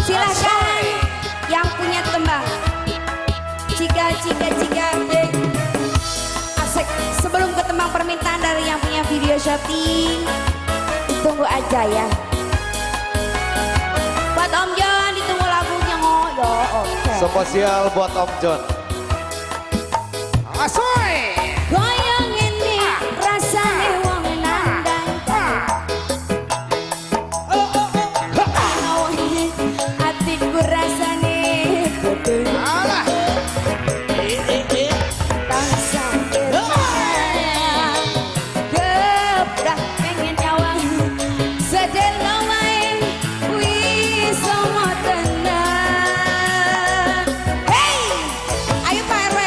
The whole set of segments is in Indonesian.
Silakan yang punya tembang. Jika asik. Sebelum ke tembang permintaan dari yang punya video shooting, tunggu aja ya. Buat Om John ditunggu lagunya ngoyo. Oke. Spesial buat Om John. Asoy. Goyang ini rasanya wong nandang. Hatiku rasanya Alah. tak sampai. Gebrak pengen nyawang sederhana main wis sama tenang. Hey, ayo Pak RW.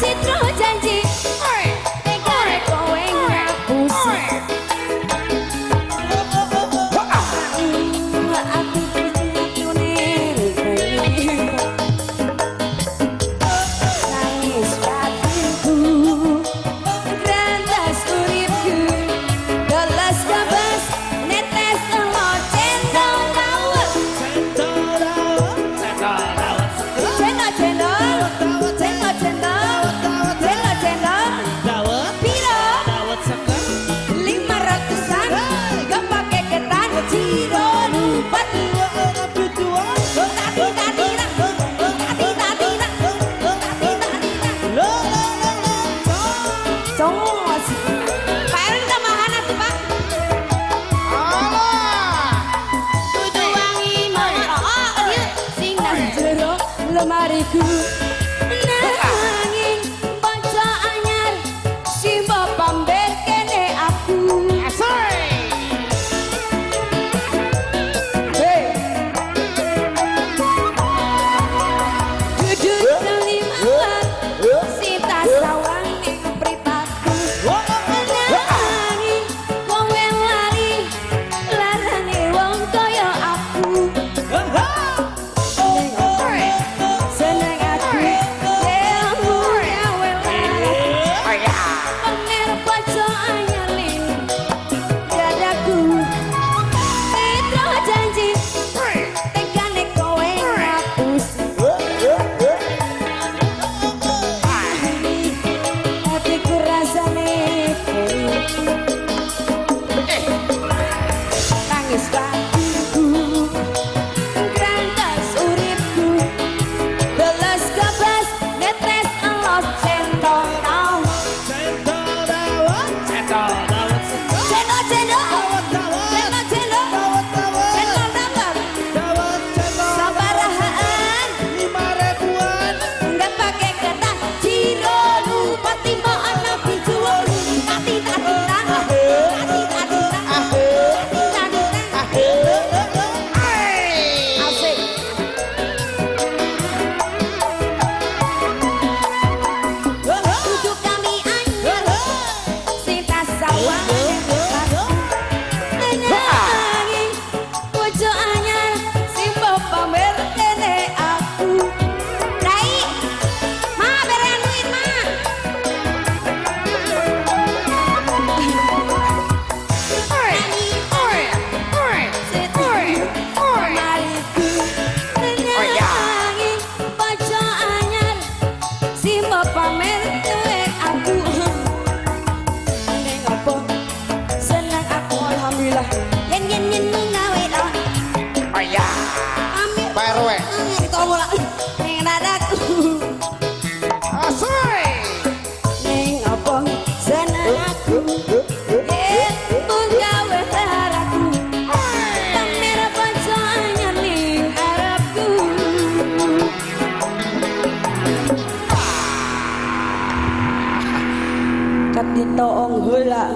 Sitro janji tegare kowe ngapus. Aku nangis batinku, grandas uripku, dolas kabas, netes telur cendol dawet. Cendol, piro? 500-an, gak pake ketan, ciro lupat. Congos. Pak Erwin tambahan atuh Pak. Dudu wangi marok ieu sing nang jero lemariku. Nanging baca anyar si bapak mber kene aku. Hey. Dudu kalimat si tas sawang ning pripatku. Nanging kowe lari larane wong kaya aku. Seneng aku ilmu gawe pamer baca anyarling dadaku. Itu janji tegane kowe ngapus. Hatiku rasane nangis batinku, grandas uripku, belas kabas, netes elos cendol dawet. Cendol dawet, sabarahaan, 5.000-an. nggak pakai ketan, ciro lupa timba anak dijual. Asik. Duduk kami anyar, si tas sawang nanging bojo anyar, si bapak mer kene aku. Dai, ma beren duit ma. Nanging bojo anyar, si bapak mer kene aku. Neng apa senang aku alhamdulillah. Yen ngawe lo. Amin. Pak RW. Tunggu lah. Neng dadaku. Asoy. Neng apa senang aku. Yen gawe haraku. Pamer baca anyar ning harapku. Kat ditoong heula.